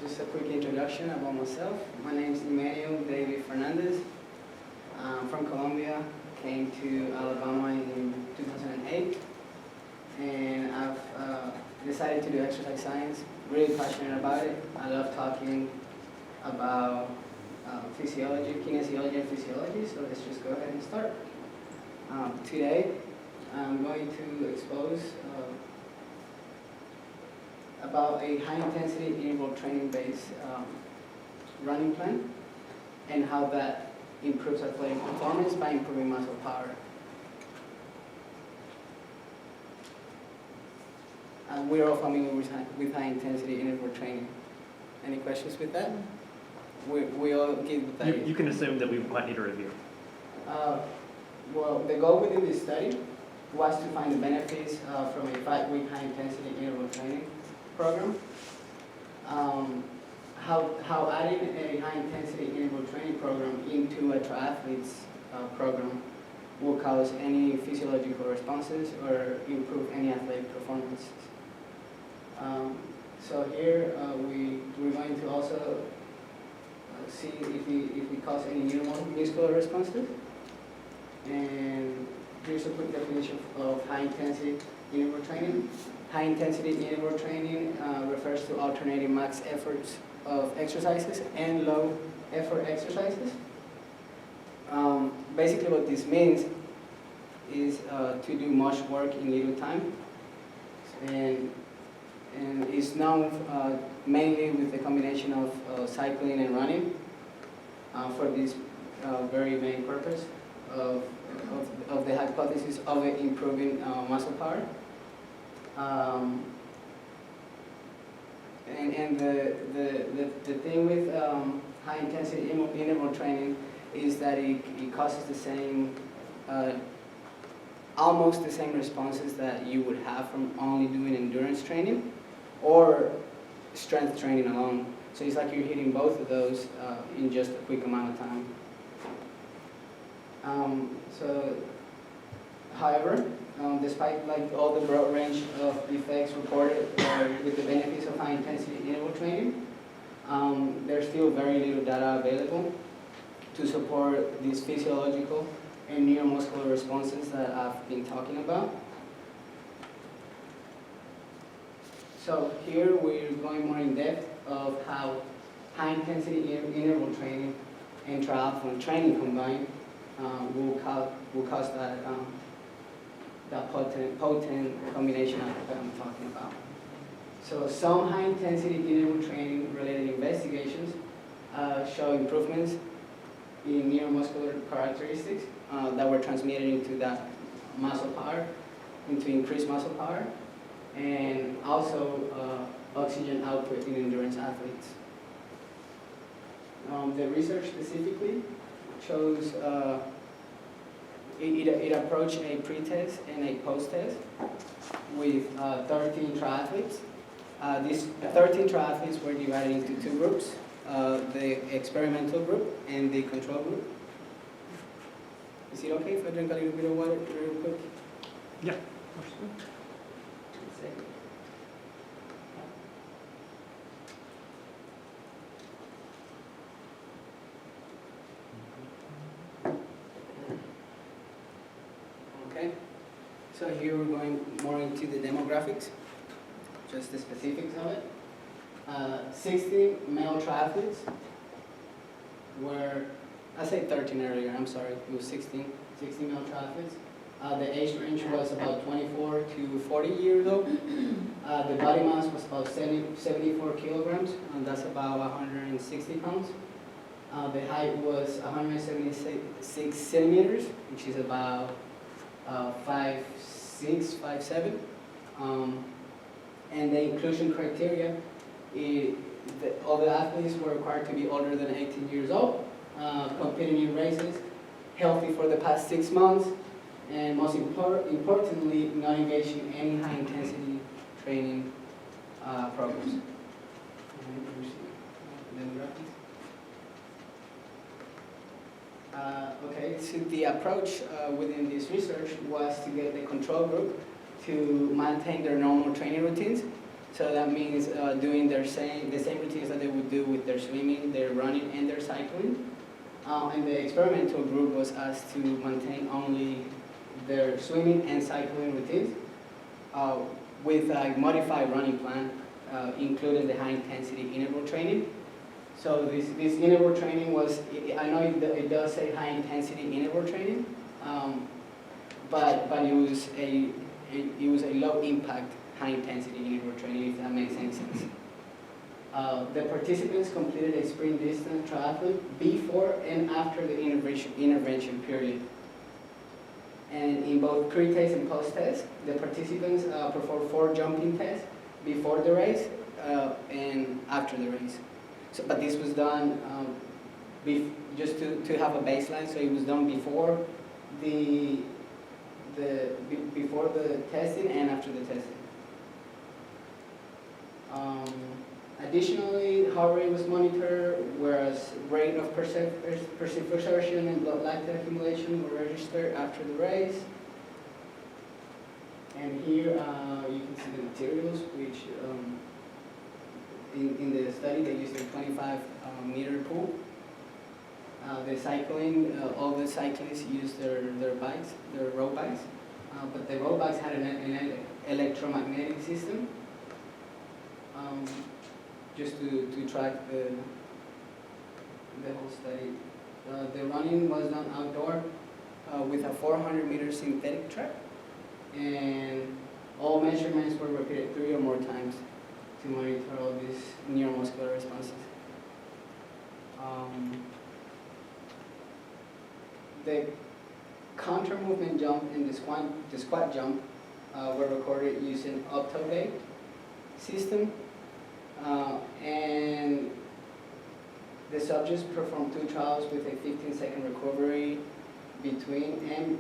Just a quick introduction about myself. My name is Emanuel Fernandez. I'm from Colombia, came to Alabama in 2008, and I've decided to do exercise science. Really passionate about it. I love talking about physiology, kinesiology, and physiology, so let's just go ahead and start. Today, I'm going to expose about a high-intensity interval training-based running plan and how that improves athletic performance by improving muscle power. We're all familiar with high-intensity interval training. Any questions with that? We all get with that. You can assume that we might need a review. Well, the goal within this study was to find the benefits from a 5-week high-intensity interval training program. How adding a high-intensity interval training program into a triathlete's program will cause any physiological responses or improve any athletic performances. So here we're going to also see if we cause any neuromuscular responses. And here's a quick definition of high-intensity interval training. High-intensity interval training refers to alternating max efforts of exercises and low-effort exercises. Basically what this means is to do much work in little time. And it's known mainly with the combination of cycling and running for this very main purpose of the hypothesis of it improving muscle power. And the thing with high intensity interval training is that it causes the same, almost the same responses that you would have from only doing endurance training or strength training alone. So it's like you're hitting both of those in just a quick amount of time. However, despite all the broad range of effects reported with the benefits of high-intensity interval training, there's still very little data available to support these physiological and neuromuscular responses that I've been talking about. So here we're going more in depth of how high-intensity interval training and triathlon training combined will cause that potent combination that I'm talking about. So some high-intensity interval training related investigations show improvements in neuromuscular characteristics that were transmitted into that muscle power, into increased muscle power, and also oxygen output in endurance athletes. The research specifically chose it approached a pre-test and a post-test with 13 triathletes. These 13 triathletes were divided into two groups, the experimental group and the control group. Is it okay if I drink a little bit of water real quick? Yeah. Okay, so here we're going more into the demographics, just the specifics of it. 60 male triathletes were, I said 13 earlier, I'm sorry, it was 16 male triathletes. The age range was about 24 to 40 years old. The body mass was about 74 kilograms, and that's about 160 pounds. The height was 176 centimeters, which is about 5'6", 5'7", and the inclusion criteria, all the athletes were required to be older than 18 years old, competing in races, healthy for the past 6 months, and most importantly, not engaged in any high-intensity training programs. Okay, so the approach within this research was to get the control group to maintain their normal training routines So that means doing the same routines that they would do with their swimming, their running, and their cycling. And the experimental group was asked to maintain only their swimming and cycling routines with a modified running plan, including the high-intensity interval training. So this interval training was, I know it does say high-intensity interval training, but it was a low-impact high-intensity interval training, if that makes any sense. The participants completed a sprint distance triathlon before and after the intervention period. And in both pre-test and post-test, the participants performed 4 jumping tests before the race and after the race. So, but this was done just to have a baseline, so it was done before before the testing and after the testing. Additionally, heart rate was monitored, whereas rate of precipitation and blood lactate accumulation were registered after the race. And here you can see the materials, which in the study they used a 25-meter pool. The cycling, all the cyclists used their bikes, their road bikes, but the road bikes had an electromagnetic system. Just to track the whole study. The running was done outdoor with a 400-meter synthetic track, and all measurements were repeated 3 or more times to monitor all these neuromuscular responses. The counter movement jump and the squat jump were recorded using Optogate system. And the subjects performed 2 trials with a 15-second recovery between, and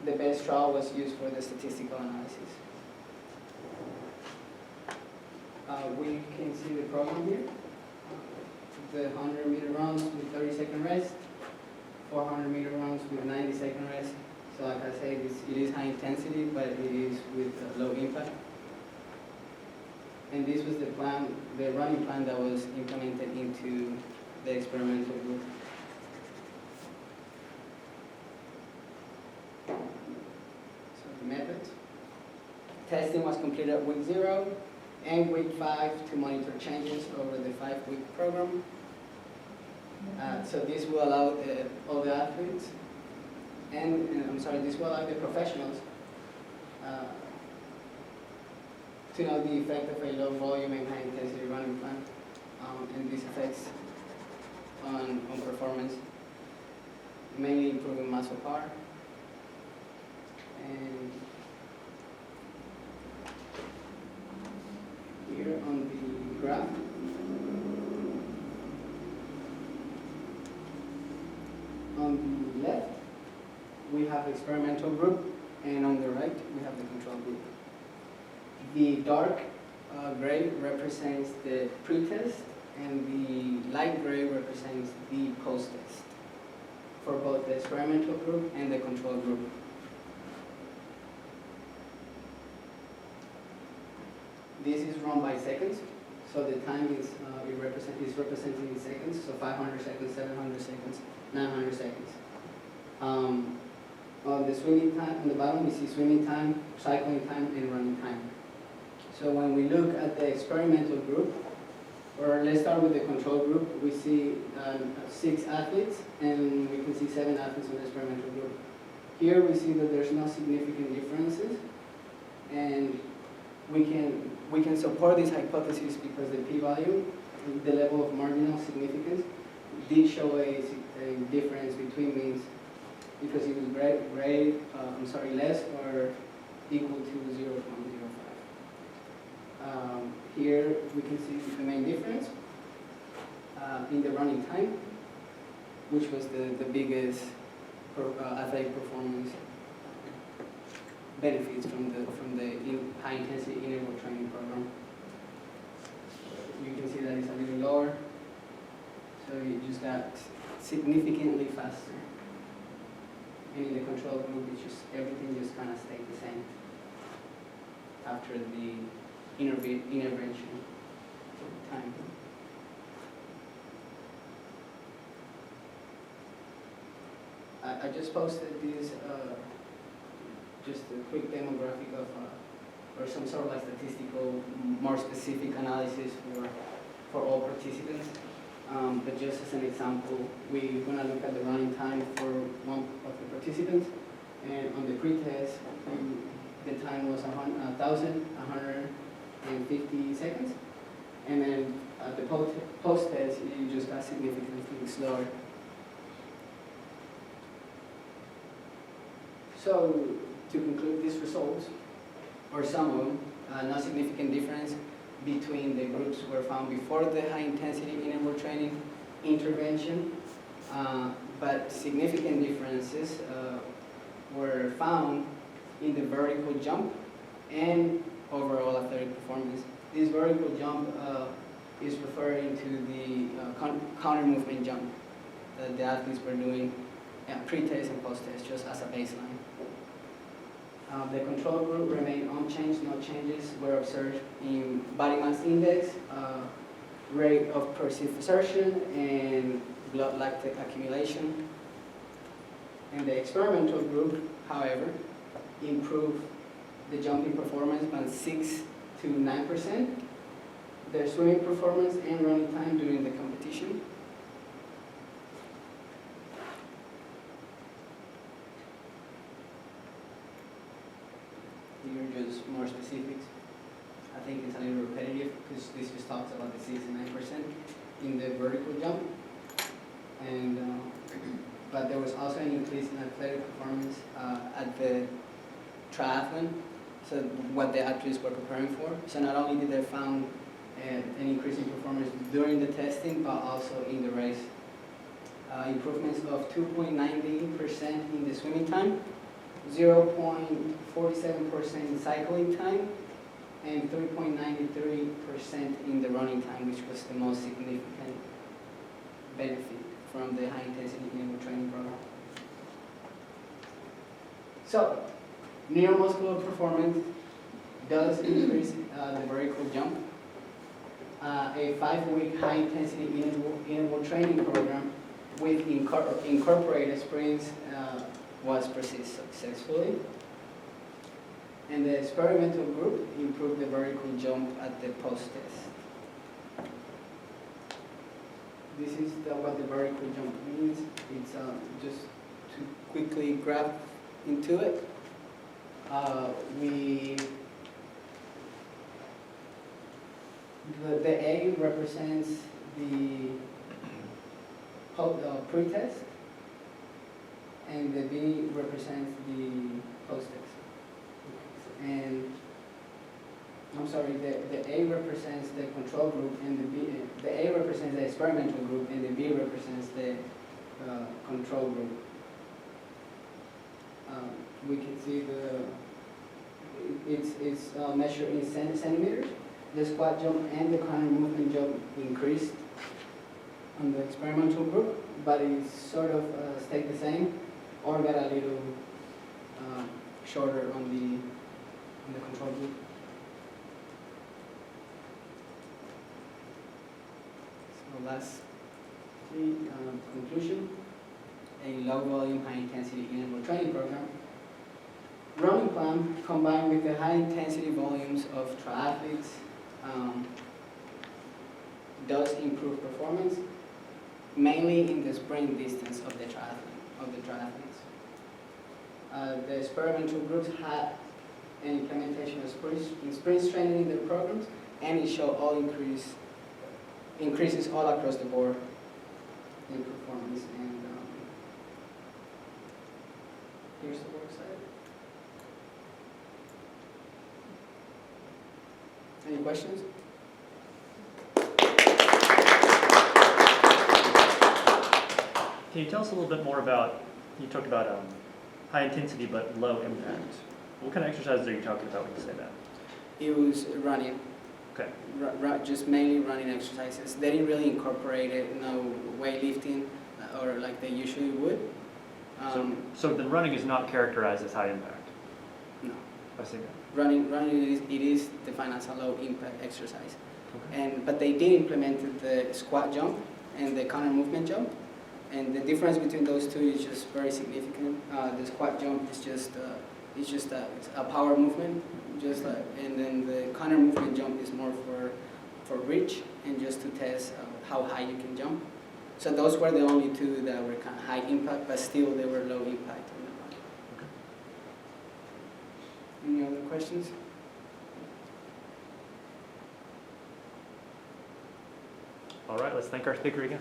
the best trial was used for the statistical analysis. We can see the program here. The 100-meter runs with 30-second rest, 400-meter runs with 90-second rest. So like I said, it is high intensity, but it is with low impact. And this was the plan, the running plan that was implemented into the experimental group. So the method. Testing was completed at week 0 and week 5 to monitor changes over the 5-week program. So this will allow all the athletes, this will allow the professionals to know the effect of a low volume and high intensity running plan and these effects on performance, mainly improving muscle power. And here on the graph, on the left we have the experimental group, and on the right we have the control group. The dark gray represents the pre-test, and the light gray represents the post-test for both the experimental group and the control group. This is run by seconds, so the time is represented in seconds, so 500 seconds, 700 seconds, 900 seconds. On the swimming time, on the bottom we see swimming time, cycling time, and running time. So when we look at the experimental group, or let's start with the control group, we see 6 athletes, and we can see 7 athletes in the experimental group. Here we see that there's no significant differences, and we can support this hypothesis because the p-value, the level of marginal significance, did show a difference between means, because it was less or equal to 0.05. Here we can see the main difference in the running time, which was the biggest athletic performance benefits from the high intensity interval training program. You can see that it's a little lower, so you just got significantly faster. And in the control group, it's just everything just kind of stayed the same after the intervention time. I just posted this, just a quick demographic of, or some sort of like statistical, more specific analysis for all participants. But just as an example, we're going to look at the running time for one of the participants. And on the pre-test, the time was 1,150 seconds. And then at the post-test, you just got significantly slower. So, to conclude these results, or some of them, no significant difference between the groups were found before the high-intensity interval training intervention, but significant differences were found in the vertical jump and overall athletic performance. This vertical jump is referring to the counter movement jump that the athletes were doing pre-test and post-test, just as a baseline. The control group remained unchanged. No changes were observed in body mass index, rate of perceived exertion, and blood lactate accumulation. And the experimental group, however, improved the jumping performance by 6 to 9%, their swimming performance and running time during the competition. Here are just more specifics. I think it's a little repetitive because this just talks about the 6 and 9% in the vertical jump. And but there was also an increase in athletic performance at the triathlon, so what the athletes were preparing for. So not only did they found an increase in performance during the testing, but also in the race. Improvements of 2.90% in the swimming time, 0.47% in cycling time, and 3.93% in the running time, which was the most significant benefit from the high-intensity interval training program. So, neuromuscular performance does increase the vertical jump. A 5-week high-intensity interval training program with incorporated sprints was proceeded successfully. And the experimental group improved the vertical jump at the post-test. This is what the vertical jump means. It's just to quickly grab into it. The A represents the pre-test, and the B represents the post-test. And I'm sorry, the A represents the control group, and the A represents the experimental group, and the B represents the control group. We can see it's measured in centimeters. The squat jump and the counter movement jump increased on the experimental group, but it sort of stayed the same, or got a little shorter on the control group. So lastly, conclusion, a low volume, high intensity interval training program. Running plan combined with the high intensity volumes of triathletes does improve performance, mainly in the sprint distance of the triathletes. The experimental groups had an implementation of sprint training in their programs, and it showed increases all across the board in performance. And here's the work site. Any questions? Can you tell us a little bit more about, you talked about high intensity but low impact. What kind of exercises are you talking about when you say that? It was running. Okay. Just mainly running exercises. They didn't really incorporate it, weightlifting or like they usually would. So the running is not characterized as high impact? No. I see that. running it is defined as a low impact exercise. Okay. But they did implement the squat jump and the counter movement jump, and the difference between those two is just very significant. The squat jump is just it's a power movement, and then the counter movement jump is more for reach and just to test how high you can jump. So those were the only two that were kind of high impact, but still they were low impact on the body. Okay. Any other questions? All right, let's thank our speaker again.